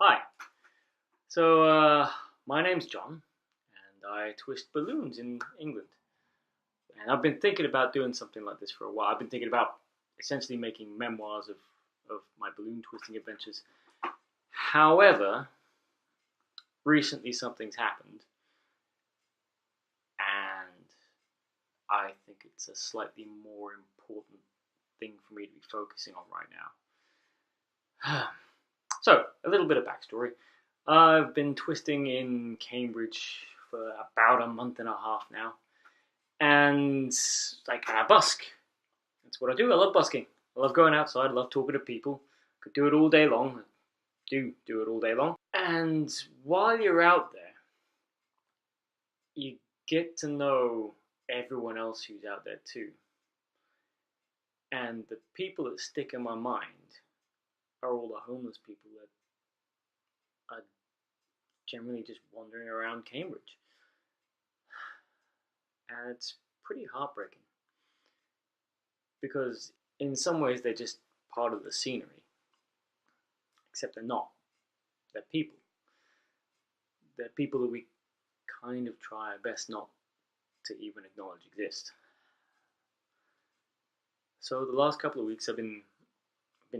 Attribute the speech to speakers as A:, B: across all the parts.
A: Hi. My name's John, and I twist balloons in England. And I've been thinking about doing something like this for a while. I've been thinking about essentially making memoirs of my balloon twisting adventures. However, recently something's happened, and I think it's a slightly more important thing for me to be focusing on right now. So, a little bit of backstory. I've been twisting in Cambridge for about a month and a half now, and I busk. That's what I do. I love busking. I love going outside. I love talking to people. Could do it all day long. Do it all day long. And while you're out there, you get to know everyone else who's out there too. And the people that stick in my mind are all the homeless people that are generally just wandering around Cambridge. And it's pretty heartbreaking because in some ways they're just part of the scenery, except they're not. They're people. They're people that we kind of try our best not to even acknowledge exist. So the last couple of weeks I've been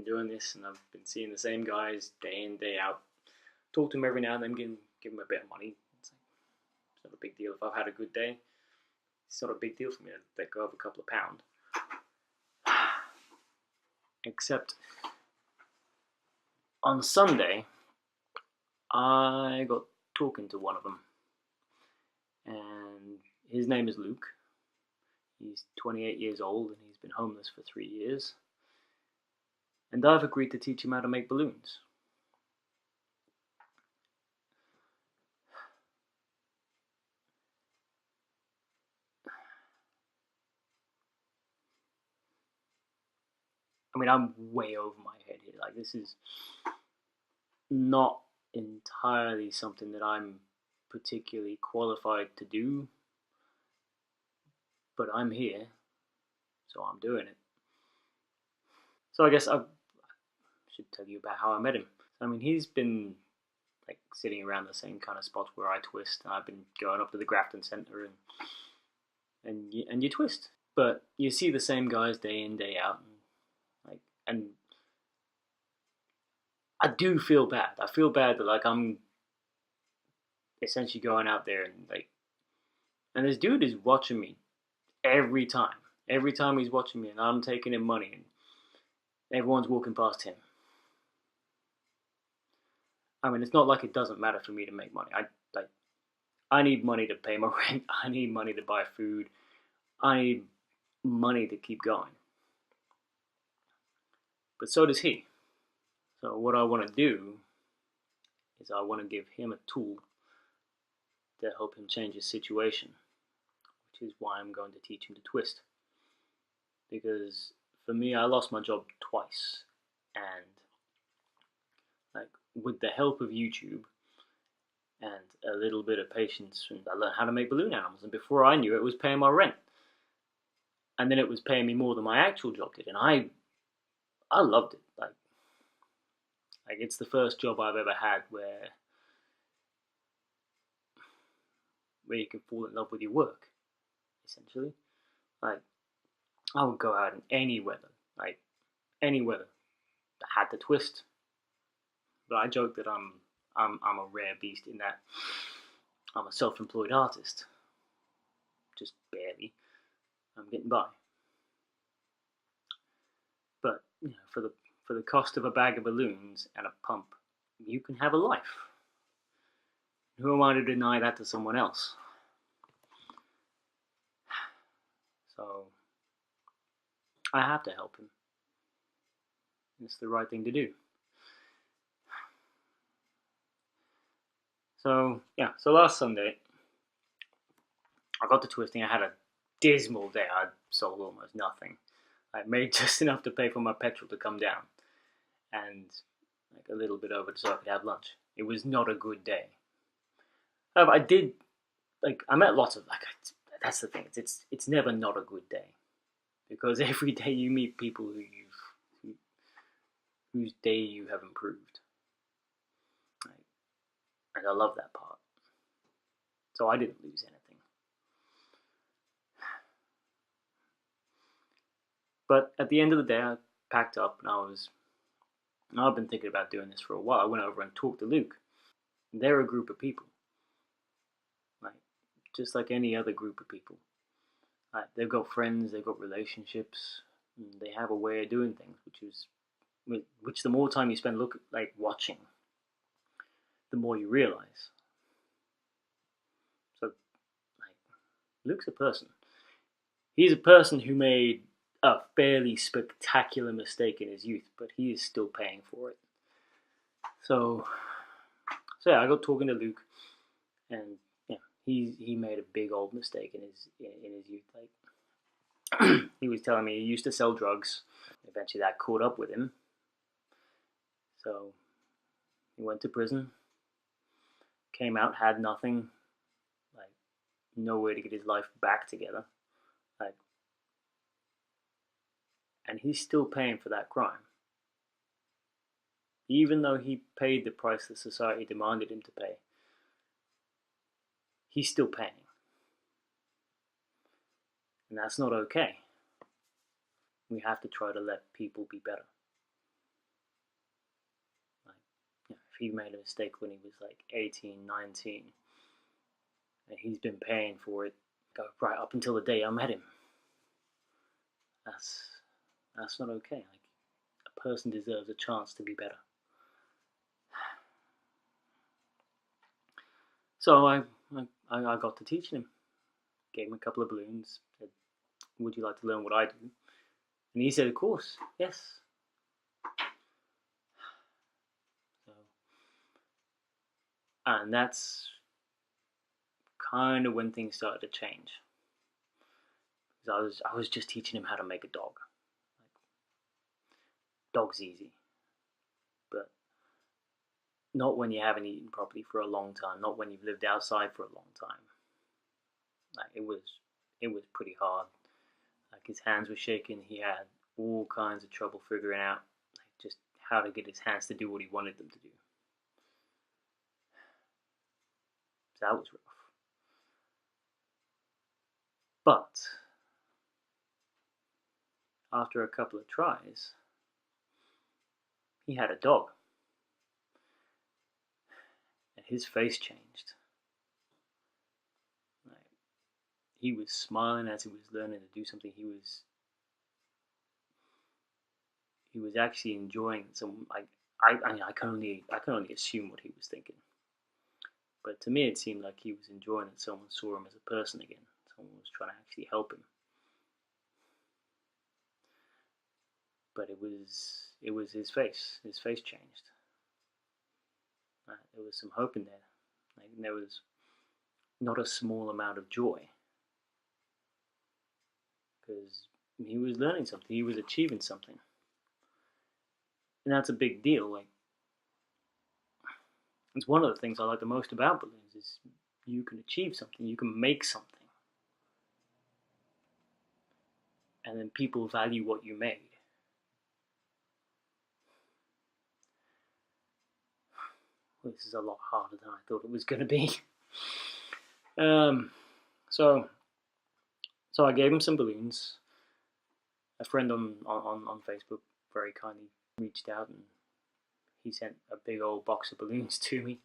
A: doing this, and I've been seeing the same guys day in day out. Talk to them every now and then, give them a bit of money. It's not a big deal if I've had a good day. It's not a big deal for me to let go of a couple of pound. Except on Sunday, I got talking to one of them, and his name is Luke. He's 28 years old, and he's been homeless for 3 years. And I've agreed to teach him how to make balloons. I mean, I'm way over my head here. Like, this is not entirely something that I'm particularly qualified to do, but I'm here, so I'm doing it. So I guess I should tell you about how I met him. I mean, he's been sitting around the same kind of spots where I twist, and I've been going up to the Grafton Centre and you twist, but you see the same guys day in day out, and I do feel bad. I feel bad that I'm essentially going out there and this dude is watching me every time. Every time he's watching me, and I'm taking him money, and everyone's walking past him. I mean, it's not like it doesn't matter for me to make money. I need money to pay my rent. I need money to buy food. I need money to keep going. But so does he. So what I want to do is I want to give him a tool to help him change his situation, which is why I'm going to teach him to twist. Because for me, I lost my job twice, and with the help of YouTube and a little bit of patience, and I learned how to make balloon animals. And before I knew it, was paying my rent, and then it was paying me more than my actual job did, and I loved it. Like it's the first job I've ever had where you can fall in love with your work, essentially. Like I would go out in any weather, like any weather. I had to twist, but I joke that I'm a rare beast in that I'm a self-employed artist, just barely. I'm getting by, but for the cost of a bag of balloons and a pump, you can have a life. Who am I to deny that to someone else? So I have to help him. It's the right thing to do. So yeah, so last Sunday I got to twisting. I had a dismal day. I sold almost nothing. I made just enough to pay for my petrol to come down, and a little bit over so I could have lunch. It was not a good day. However, I did I met lots of that's the thing. It's never not a good day, because every day you meet people whose day you have improved. And I love that part. So I didn't lose anything. But at the end of the day, I packed up and I've been thinking about doing this for a while. I went over and talked to Luke. They're a group of people, like just like any other group of people. Like, they've got friends, they've got relationships, they have a way of doing things, which the more time you spend watching, the more you realize. So, like, Luke's a person. He's a person who made a fairly spectacular mistake in his youth, but he is still paying for it. So yeah, I got talking to Luke, and yeah, he made a big old mistake in his youth. Like, he was telling me he used to sell drugs. Eventually, that caught up with him. So he went to prison, came out, had nothing, like no way to get his life back together, like, and he's still paying for that crime. Even though he paid the price that society demanded him to pay, he's still paying. And that's not okay. We have to try to let people be better. Like, if he made a mistake when he was like 18, 19, and he's been paying for it right up until the day I met him, that's not okay. Like, a person deserves a chance to be better. So I got to teaching him. Gave him a couple of balloons. Said, "Would you like to learn what I do?" And he said, "Of course, yes." So, and that's kind of when things started to change. Because I was just teaching him how to make a dog. Like, dog's easy, but not when you haven't eaten properly for a long time. Not when you've lived outside for a long time. Like, it was pretty hard. Like, his hands were shaking. He had all kinds of trouble figuring out just how to get his hands to do what he wanted them to do. So that was rough. But after a couple of tries, he had a dog. And his face changed. Like, he was smiling as he was learning to do something. He was actually enjoying some. I can only assume what he was thinking. But to me, it seemed like he was enjoying that someone saw him as a person again. Someone was trying to actually help him. But it was his face. His face changed. There was some hope in there. Like, there was not a small amount of joy, because he was learning something. He was achieving something, and that's a big deal. Like, it's one of the things I like the most about balloons is you can achieve something. You can make something. And then people value what you made. Well, this is a lot harder than I thought it was going to be. So I gave him some balloons. A friend on Facebook very kindly reached out, and he sent a big old box of balloons to me.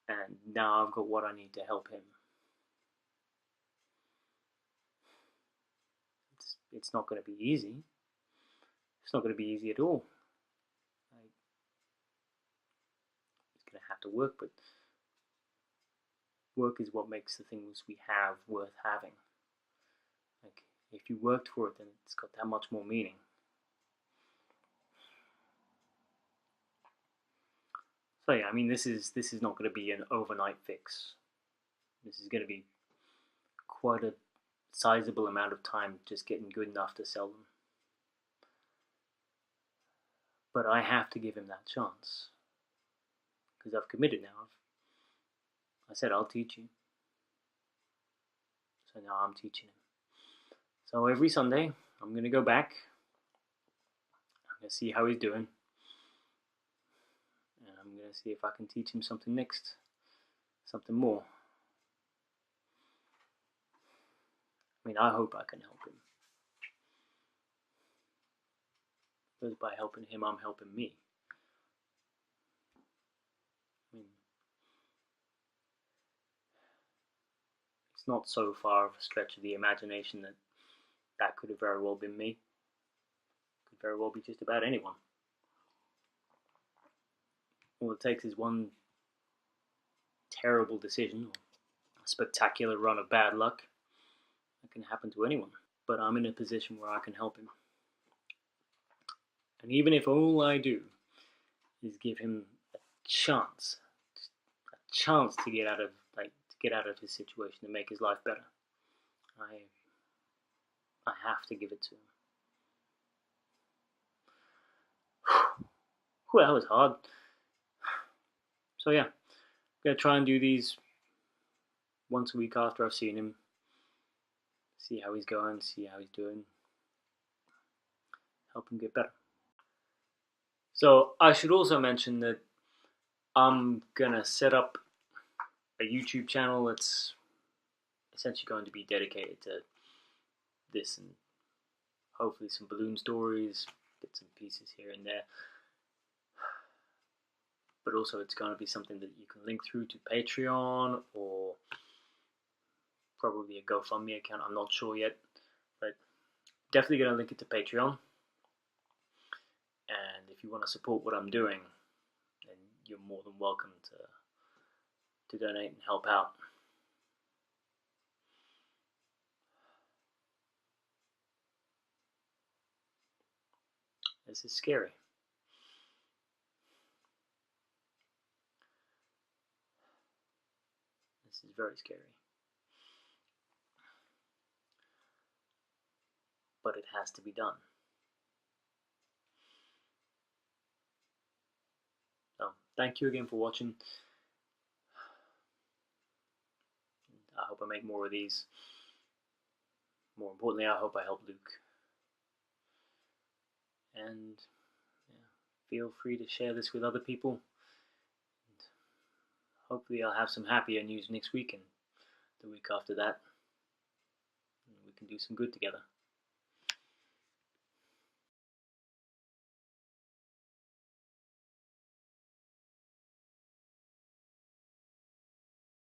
A: And now I've got what I need to help him. It's not going to be easy. It's not going to be easy at all. He's going to have to work, but work is what makes the things we have worth having. Like, if you worked for it, then it's got that much more meaning. So yeah, I mean, this is not going to be an overnight fix. This is going to be quite a sizable amount of time just getting good enough to sell them. But I have to give him that chance, because I've committed now. I said I'll teach you. So now I'm teaching him. So every Sunday, I'm going to go back. I'm going to see how he's doing. And I'm going to see if I can teach him something next, something more. I mean, I hope I can help him. Because by helping him, I'm helping me. I mean, it's not so far of a stretch of the imagination that that could have very well been me. Could very well be just about anyone. All it takes is one terrible decision or a spectacular run of bad luck. That can happen to anyone. But I'm in a position where I can help him. And even if all I do is give him a chance to get out of his situation and make his life better, I have to give it to him. Whew, that was hard. So yeah, I'm gonna try and do these once a week after I've seen him. See how he's going, see how he's doing. Help him get better. So I should also mention that I'm gonna set up a YouTube channel that's essentially going to be dedicated to this and hopefully some balloon stories, bits and pieces here and there. But also it's going to be something that you can link through to Patreon or probably a GoFundMe account. I'm not sure yet, but definitely going to link it to Patreon. And if you want to support what I'm doing, then you're more than welcome to donate and help out. This is scary. This is very scary. But it has to be done. So, thank you again for watching. I hope I make more of these. More importantly, I hope I help Luke. And yeah, feel free to share this with other people. And hopefully I'll have some happier news next week and the week after that. And we can do some good together.